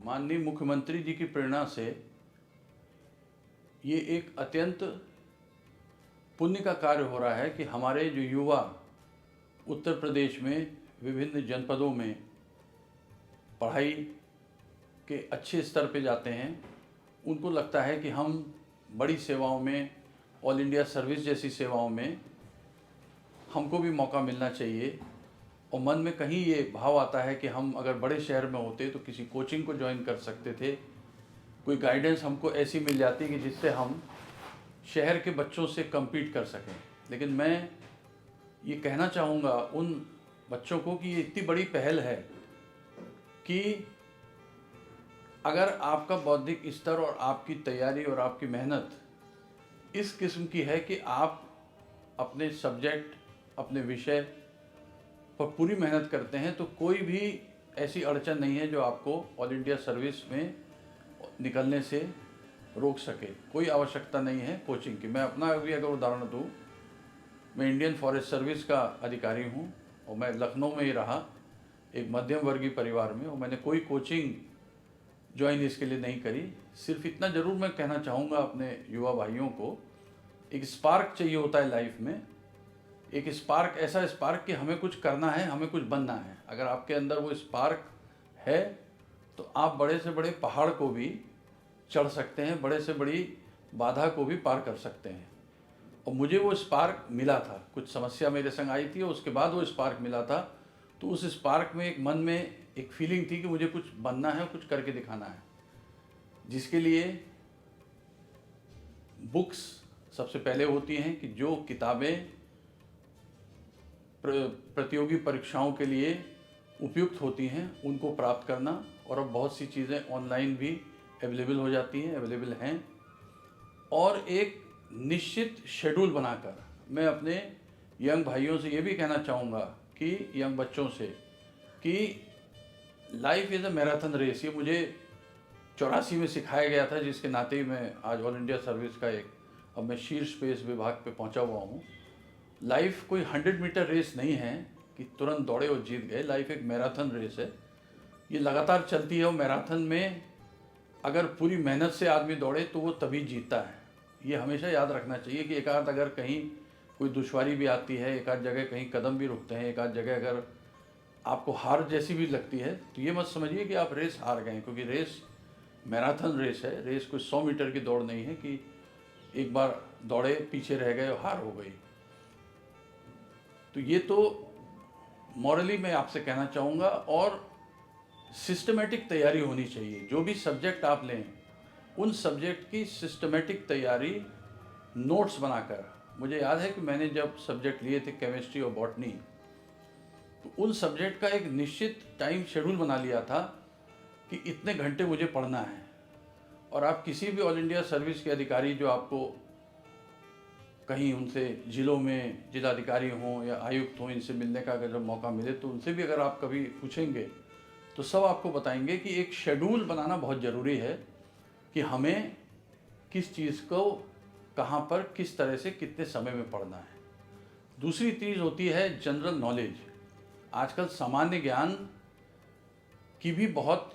माननीय मुख्यमंत्री जी की प्रेरणा से ये एक अत्यंत पुण्य का कार्य हो रहा है कि हमारे जो युवा उत्तर प्रदेश में विभिन्न जनपदों में पढ़ाई के अच्छे स्तर पे जाते हैं। उनको लगता है कि हम बड़ी सेवाओं में, ऑल इंडिया सर्विस जैसी सेवाओं में हमको भी मौका मिलना चाहिए। और मन में कहीं ये भाव आता है कि हम अगर बड़े शहर में होते तो किसी कोचिंग को ज्वाइन कर सकते थे, कोई गाइडेंस हमको ऐसी मिल जाती कि जिससे हम शहर के बच्चों से कम्पीट कर सकें। लेकिन मैं ये कहना चाहूँगा उन बच्चों को कि ये इतनी बड़ी पहल है कि अगर आपका बौद्धिक स्तर और आपकी तैयारी और आपकी मेहनत इस किस्म की है कि आप अपने सब्जेक्ट, अपने विषय पर पूरी मेहनत करते हैं, तो कोई भी ऐसी अड़चन नहीं है जो आपको ऑल इंडिया सर्विस में निकलने से रोक सके। कोई आवश्यकता नहीं है कोचिंग की। मैं अपना भी अगर उदाहरण दूँ, मैं इंडियन फॉरेस्ट सर्विस का अधिकारी हूँ और मैं लखनऊ में ही रहा, एक मध्यम वर्गीय परिवार में, और मैंने कोई कोचिंग ज्वाइन इसके लिए नहीं करी। सिर्फ इतना ज़रूर मैं कहना चाहूँगा अपने युवा भाइयों को, एक स्पार्क चाहिए होता है लाइफ में। एक स्पार्क, ऐसा स्पार्क कि हमें कुछ करना है, हमें कुछ बनना है। अगर आपके अंदर वो स्पार्क है तो आप बड़े से बड़े पहाड़ को भी चढ़ सकते हैं, बड़े से बड़ी बाधा को भी पार कर सकते हैं। और मुझे वो स्पार्क मिला था, कुछ समस्या मेरे संग आई थी और उसके बाद वो स्पार्क मिला था। तो उस स्पार्क में एक मन में एक फीलिंग थी कि मुझे कुछ बनना है, कुछ करके दिखाना है, जिसके लिए बुक्स सबसे पहले होती हैं कि जो किताबें प्रतियोगी परीक्षाओं के लिए उपयुक्त होती हैं उनको प्राप्त करना। और अब बहुत सी चीज़ें ऑनलाइन भी अवेलेबल हो जाती हैं, अवेलेबल हैं। और एक निश्चित शेड्यूल बनाकर मैं अपने यंग भाइयों से ये भी कहना चाहूँगा कि यंग बच्चों से कि life is a marathon race. ये मुझे 84 में सिखाया गया था, जिसके नाते ही मैं आज ऑल इंडिया सर्विस का अब मैं शीर्ष पेश विभाग पे पहुंचा हुआ हूँ। लाइफ कोई 100 मीटर रेस नहीं है कि तुरंत दौड़े और जीत गए। लाइफ एक मैराथन रेस है, ये लगातार चलती है। और मैराथन में अगर पूरी मेहनत से आदमी दौड़े तो वो तभी जीतता है। ये हमेशा याद रखना चाहिए कि एक आध अगर कहीं कोई दुश्वारी भी आती है, एक आध जगह कहीं कदम भी रुकते हैं, एक आध जगह अगर आपको हार जैसी भी लगती है, तो ये मत समझिए कि आप रेस हार गए, क्योंकि रेस मैराथन रेस है। रेस कोई 100 मीटर की दौड़ नहीं है कि एक बार दौड़े, पीछे रह गए और हार हो गई। तो ये तो मॉरली मैं आपसे कहना चाहूँगा। और सिस्टमेटिक तैयारी होनी चाहिए। जो भी सब्जेक्ट आप लें, उन सब्जेक्ट की सिस्टमेटिक तैयारी नोट्स बनाकर। मुझे याद है कि मैंने जब सब्जेक्ट लिए थे केमिस्ट्री और बॉटनी, तो उन सब्जेक्ट का एक निश्चित टाइम शेड्यूल बना लिया था कि इतने घंटे मुझे पढ़ना है। और आप किसी भी ऑल इंडिया सर्विस के अधिकारी जो आपको कहीं उनसे जिलों में जिलाधिकारी हों या आयुक्त हों, इनसे मिलने का अगर जब मौका मिले तो उनसे भी अगर आप कभी पूछेंगे तो सब आपको बताएंगे कि एक शेड्यूल बनाना बहुत ज़रूरी है कि हमें किस चीज़ को कहाँ पर किस तरह से कितने समय में पढ़ना है। दूसरी चीज़ होती है जनरल नॉलेज। आजकल सामान्य ज्ञान की भी बहुत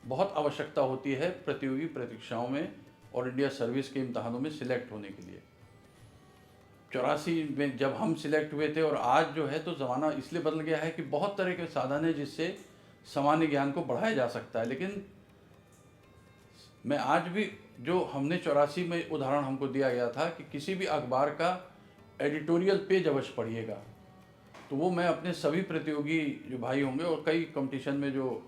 बहुत आवश्यकता होती है प्रतियोगी परीक्षाओं में, और इंडिया सर्विस के इम्तहानों में सिलेक्ट होने के लिए। 84 में जब हम सिलेक्ट हुए थे और आज जो है तो ज़माना इसलिए बदल गया है कि बहुत तरह के साधन है जिससे सामान्य ज्ञान को बढ़ाया जा सकता है। लेकिन मैं आज भी, जो हमने 84 में उदाहरण हमको दिया गया था कि किसी भी अखबार का एडिटोरियल पेज अवश्य पढ़िएगा, तो वो मैं अपने सभी प्रतियोगी जो भाई होंगे और कई कंपटीशन में जो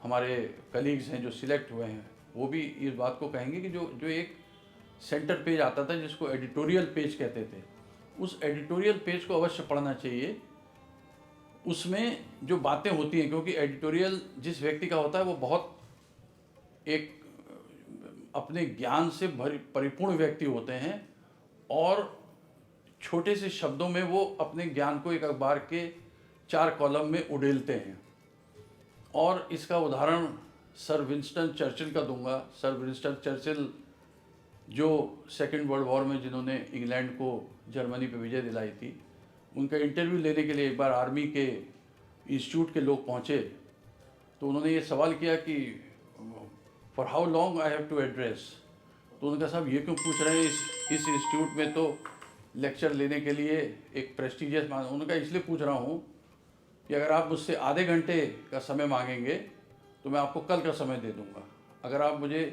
हमारे कलीग्स हैं जो सिलेक्ट हुए हैं, वो भी इस बात को कहेंगे कि जो एक सेंटर पेज आता था जिसको एडिटोरियल पेज कहते थे, उस एडिटोरियल पेज को अवश्य पढ़ना चाहिए। उसमें जो बातें होती हैं, क्योंकि एडिटोरियल जिस व्यक्ति का होता है वो बहुत एक अपने ज्ञान से परिपूर्ण व्यक्ति होते हैं और छोटे से शब्दों में वो अपने ज्ञान को एक अखबार के 4 कॉलम में उड़ेलते हैं। और इसका उदाहरण सर विंस्टन चर्चिल का दूंगा। सर विंस्टन चर्चिल जो सेकेंड वर्ल्ड वॉर में जिन्होंने इंग्लैंड को जर्मनी पे विजय दिलाई थी, उनका इंटरव्यू लेने के लिए एक बार आर्मी के इंस्टीट्यूट के लोग पहुँचे, तो उन्होंने ये सवाल किया कि for how long I have to address. तो उन्होंने कहा साहब ये क्यों पूछ रहे हैं, इस इंस्टीट्यूट में तो लेक्चर लेने के लिए एक प्रेस्टिजियस मान। उन्होंने कहा इसलिए पूछ रहा हूँ कि अगर आप मुझसे आधे घंटे का समय मांगेंगे तो मैं आपको कल का समय दे दूँगा, अगर आप मुझे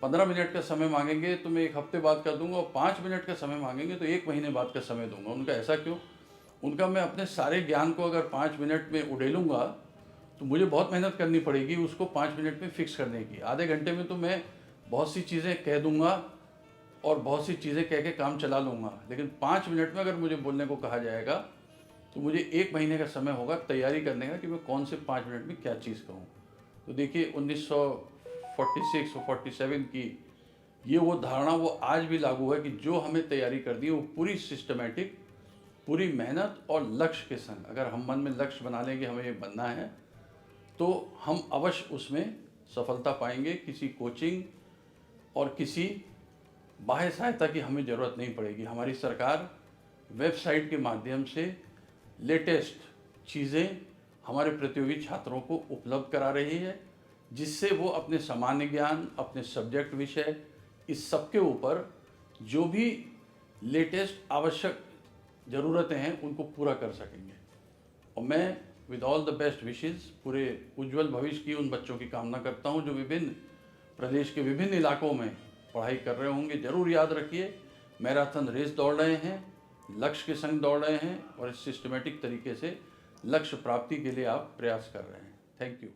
15 मिनट का समय मांगेंगे तो मैं 1 हफ्ते बाद कर दूंगा, और 5 मिनट का समय मांगेंगे तो 1 महीने बाद का समय दूंगा। उनका ऐसा क्यों? उनका मैं अपने सारे ज्ञान को अगर 5 मिनट में उड़ेलूँगा तो मुझे बहुत मेहनत करनी पड़ेगी उसको 5 मिनट में फिक्स करने की। आधे घंटे में तो मैं बहुत सी चीज़ें कह दूंगा और बहुत सी चीज़ें कह के काम चला लूँगा, लेकिन 5 मिनट में अगर मुझे बोलने को कहा जाएगा तो मुझे 1 महीने का समय होगा तैयारी करने का कि मैं कौन से 5 मिनट में क्या चीज़ कहूँ। तो देखिए 1946 और 47 की ये वो धारणा वो आज भी लागू है कि जो हमें तैयारी कर दी वो पूरी सिस्टमेटिक, पूरी मेहनत और लक्ष्य के संग, अगर हम मन में लक्ष्य बना लेंगे हमें ये बनना है तो हम अवश्य उसमें सफलता पाएंगे। किसी कोचिंग और किसी बाह्य सहायता की हमें ज़रूरत नहीं पड़ेगी। हमारी सरकार वेबसाइट के माध्यम से लेटेस्ट चीज़ें हमारे प्रतियोगी छात्रों को उपलब्ध करा रही है, जिससे वो अपने सामान्य ज्ञान, अपने सब्जेक्ट विषय, इस सब के ऊपर जो भी लेटेस्ट आवश्यक ज़रूरतें हैं उनको पूरा कर सकेंगे। और मैं with all the best wishes पूरे उज्जवल भविष्य की उन बच्चों की कामना करता हूं जो विभिन्न प्रदेश के विभिन्न इलाकों में पढ़ाई कर रहे होंगे। ज़रूर याद रखिए, मैराथन रेस दौड़ रहे हैं, लक्ष्य के संग दौड़ रहे हैं और इस सिस्टमेटिक तरीके से लक्ष्य प्राप्ति के लिए आप प्रयास कर रहे हैं। Thank you.